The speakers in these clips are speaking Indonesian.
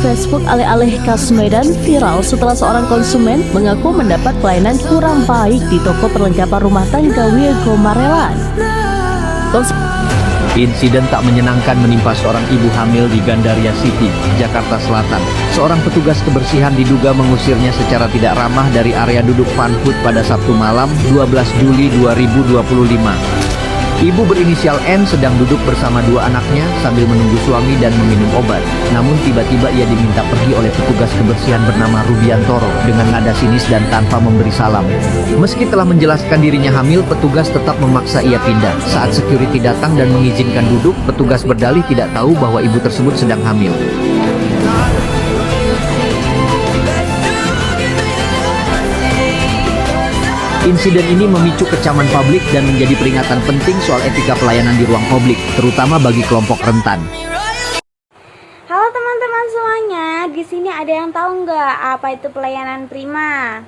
Facebook alih-alih khas Medan viral setelah seorang konsumen mengaku mendapat pelayanan kurang baik di toko perlengkapan rumah tangga Wiego Marelan. Insiden tak menyenangkan menimpa seorang ibu hamil di Gandaria City, Jakarta Selatan. Seorang petugas kebersihan diduga mengusirnya secara tidak ramah dari area duduk fun food pada Sabtu malam 12 Juli 2025. Ibu berinisial N sedang duduk bersama dua anaknya sambil menunggu suami dan meminum obat. Namun tiba-tiba ia diminta pergi oleh petugas kebersihan bernama Rubiantoro dengan nada sinis dan tanpa memberi salam. Meski telah menjelaskan dirinya hamil, petugas tetap memaksa ia pindah. Saat security datang dan mengizinkan duduk, petugas berdalih tidak tahu bahwa ibu tersebut sedang hamil. Insiden ini memicu kecaman publik dan menjadi peringatan penting soal etika pelayanan di ruang publik, terutama bagi kelompok rentan. Halo teman-teman semuanya, di sini ada yang tahu nggak apa itu pelayanan prima?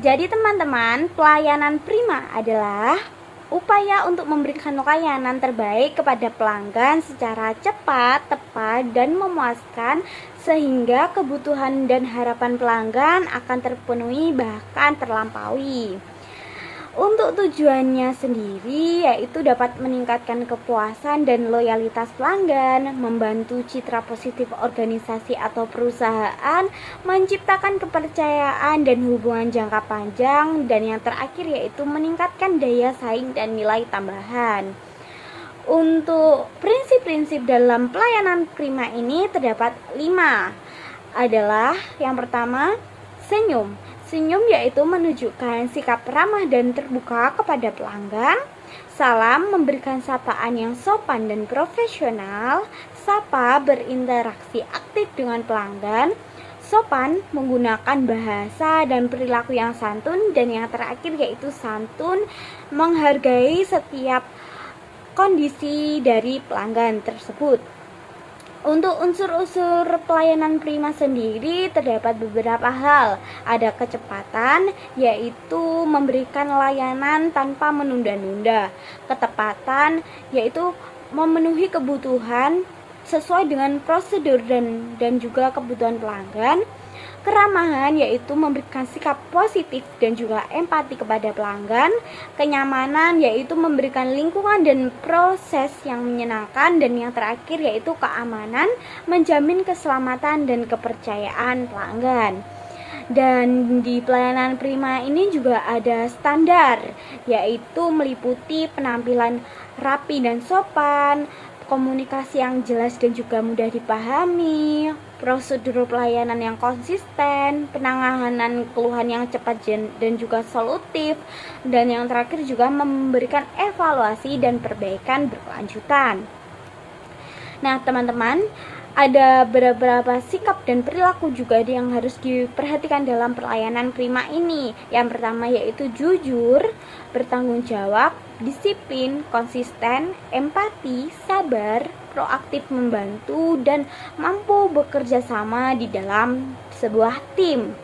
Jadi teman-teman, pelayanan prima adalah upaya untuk memberikan layanan terbaik kepada pelanggan secara cepat, tepat, dan memuaskan sehingga kebutuhan dan harapan pelanggan akan terpenuhi bahkan terlampaui. Untuk tujuannya sendiri yaitu dapat meningkatkan kepuasan dan loyalitas pelanggan, membantu citra positif organisasi atau perusahaan, menciptakan kepercayaan dan hubungan jangka panjang, dan yang terakhir yaitu meningkatkan daya saing dan nilai tambahan. Untuk prinsip-prinsip dalam pelayanan prima ini terdapat 5. Adalah yang pertama, senyum. Senyum yaitu menunjukkan sikap ramah dan terbuka kepada pelanggan. Salam memberikan sapaan yang sopan dan profesional. Sapa berinteraksi aktif dengan pelanggan. Sopan menggunakan bahasa dan perilaku yang santun. Dan yang terakhir yaitu santun menghargai setiap kondisi dari pelanggan tersebut. Untuk unsur-unsur pelayanan prima sendiri terdapat beberapa hal. Ada kecepatan, yaitu memberikan layanan tanpa menunda-nunda. Ketepatan, yaitu memenuhi kebutuhan sesuai dengan prosedur dan juga kebutuhan pelanggan. Keramahan yaitu memberikan sikap positif dan juga empati kepada pelanggan. Kenyamanan yaitu memberikan lingkungan dan proses yang menyenangkan. Dan yang terakhir yaitu keamanan, menjamin keselamatan dan kepercayaan pelanggan. Dan di pelayanan prima ini juga ada standar, yaitu meliputi penampilan rapi dan sopan, komunikasi yang jelas dan juga mudah dipahami, prosedur pelayanan yang konsisten, penanganan keluhan yang cepat dan juga solutif, dan yang terakhir juga memberikan evaluasi dan perbaikan berkelanjutan. Nah teman-teman, ada beberapa sikap dan perilaku juga yang harus diperhatikan dalam pelayanan prima ini. Yang pertama yaitu jujur, bertanggung jawab, disiplin, konsisten, empati, sabar, proaktif membantu, dan mampu bekerja sama di dalam sebuah tim.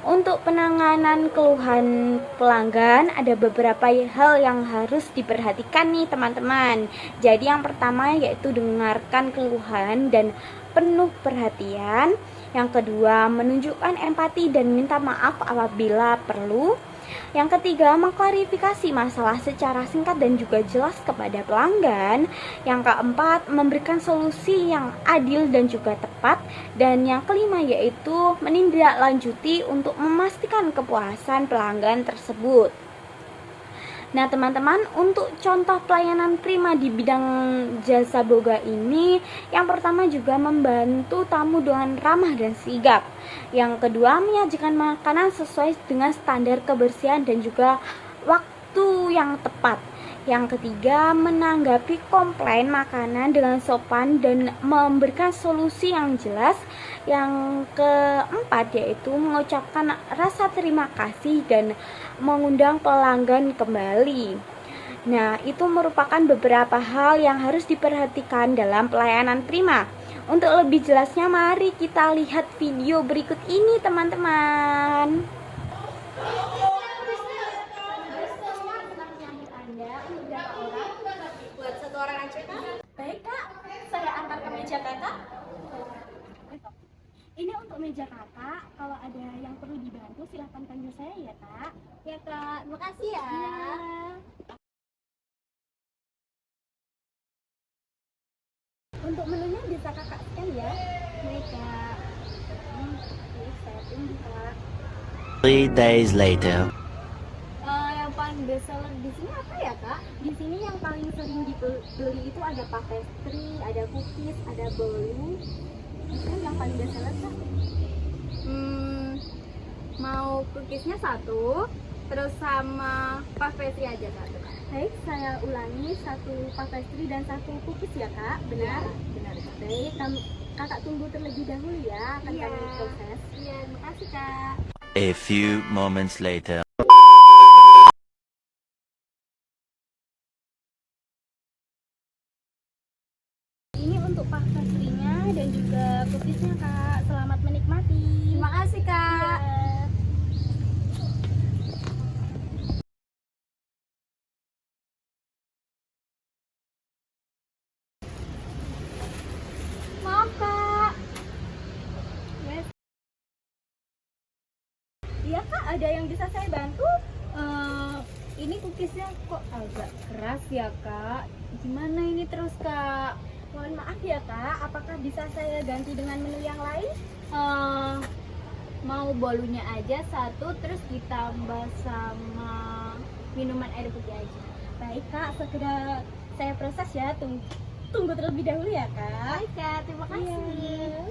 Untuk penanganan keluhan pelanggan ada beberapa hal yang harus diperhatikan nih teman-teman. Jadi yang pertama yaitu dengarkan keluhan dan penuh perhatian. Yang kedua menunjukkan empati dan minta maaf apabila perlu. Yang ketiga, mengklarifikasi masalah secara singkat dan juga jelas kepada pelanggan. Yang keempat, memberikan solusi yang adil dan juga tepat. Dan yang kelima yaitu menindaklanjuti untuk memastikan kepuasan pelanggan tersebut. Nah teman-teman, untuk contoh pelayanan prima di bidang jasa boga ini, yang pertama juga membantu tamu dengan ramah dan sigap. Yang kedua, menyajikan makanan sesuai dengan standar kebersihan dan juga waktu yang tepat. Yang ketiga, menanggapi komplain makanan dengan sopan dan memberikan solusi yang jelas. Yang keempat yaitu mengucapkan rasa terima kasih dan mengundang pelanggan kembali. Nah, itu merupakan beberapa hal yang harus diperhatikan dalam pelayanan prima. Untuk lebih jelasnya, mari kita lihat video berikut ini, teman-teman. Buat satu orang aja, Kak? Baik, Kak. Saya antar ke meja Kakak. meja kakak. Kalau ada yang perlu dibantu silahkan panggil saya ya kak. Ya kak, makasih ya. Untuk menunya bisa kakak scan ya. Baik kak. Baik, saya tunggu kak. 3 days later. Yang paling best seller di sini apa ya kak? Di sini yang paling sering dibeli itu ada pastry, ada cookies, ada bolu. Itu yang paling best seller kak? Mau cookiesnya satu, terus sama pastry aja satu. Baik, saya ulangi, satu pastry dan satu cookies ya kak, benar? Benar. Baik, kakak tunggu terlebih dahulu ya, akan kami proses. Iya, terima kasih kak. A few moments later. Ini untuk pastry-nya dan juga cookiesnya kak. Selamat menikmati. Terima kasih kak. Maaf kak. Yes. Iya kak, ada yang bisa saya bantu? Ini cookiesnya kok agak keras ya kak. Gimana ini terus kak? Mohon maaf ya kak, apakah bisa saya ganti dengan menu yang lain? Mau bolunya aja satu, terus ditambah sama minuman air putih aja. Baik kak, segera saya proses ya. Tunggu terlebih dahulu ya kak. Baik kak, terima kasih. Iya.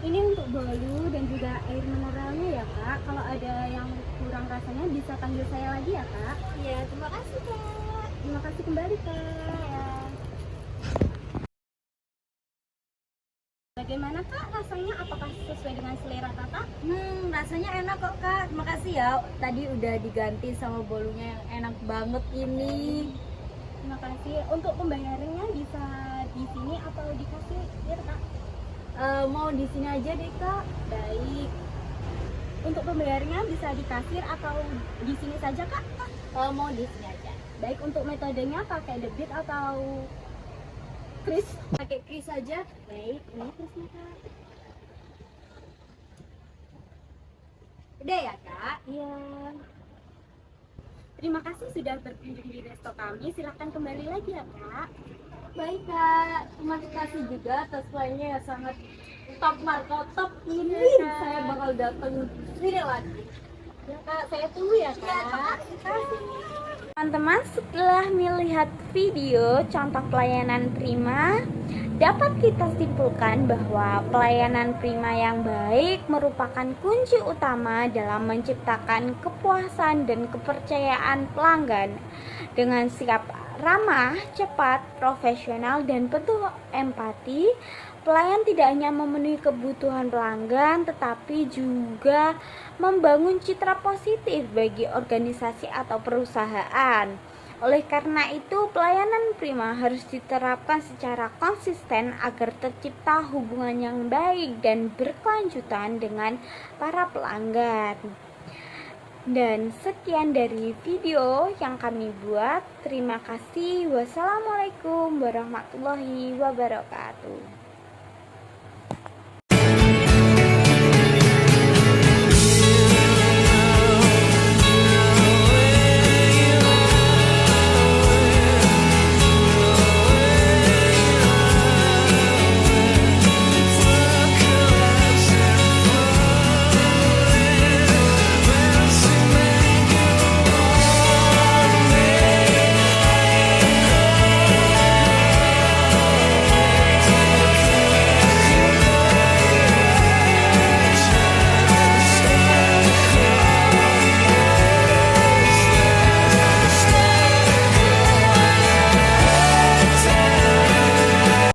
Ini untuk bolu dan juga air mineralnya ya kak. Kalau ada yang kurang rasanya bisa panggil saya lagi ya kak. Iya, terima kasih kak. Terima kasih kembali kak. Ya. Bagaimana kak rasanya? Apakah sesuai dengan selera kakak? Rasanya enak kok kak. Terima kasih ya. Tadi udah diganti sama bolunya yang enak banget ini. Terima kasih. Untuk pembayarannya bisa di sini atau dikasih ya kak? Mau di sini aja deh kak. Baik. Untuk pembayarannya bisa di kasir atau di sini saja kak? Mau di sini aja. Baik, untuk metodenya pakai debit atau kris? Pakai kris saja. Baik, ini krisnya kak. Udah ya kak? Iya. Terima kasih sudah berkunjung di resto kami. Silahkan kembali lagi ya kak. Baik kak, terima kasih juga atas pelayannya yang sangat top marka top ini. Saya bakal datang sini lagi. Ya kak, saya tunggu ya kak. Terima kasih. Teman-teman, setelah melihat video contoh pelayanan Prima, dapat kita simpulkan bahwa pelayanan Prima yang baik merupakan kunci utama dalam menciptakan kepuasan dan kepercayaan pelanggan. Dengan sikap ramah, cepat, profesional, dan penuh empati, pelayan tidak hanya memenuhi kebutuhan pelanggan, tetapi juga membangun citra positif bagi organisasi atau perusahaan. Oleh karena itu, pelayanan Prima harus diterapkan secara konsisten agar tercipta hubungan yang baik dan berkelanjutan dengan para pelanggan. Dan sekian dari video yang kami buat. Terima kasih. Wassalamualaikum warahmatullahi wabarakatuh.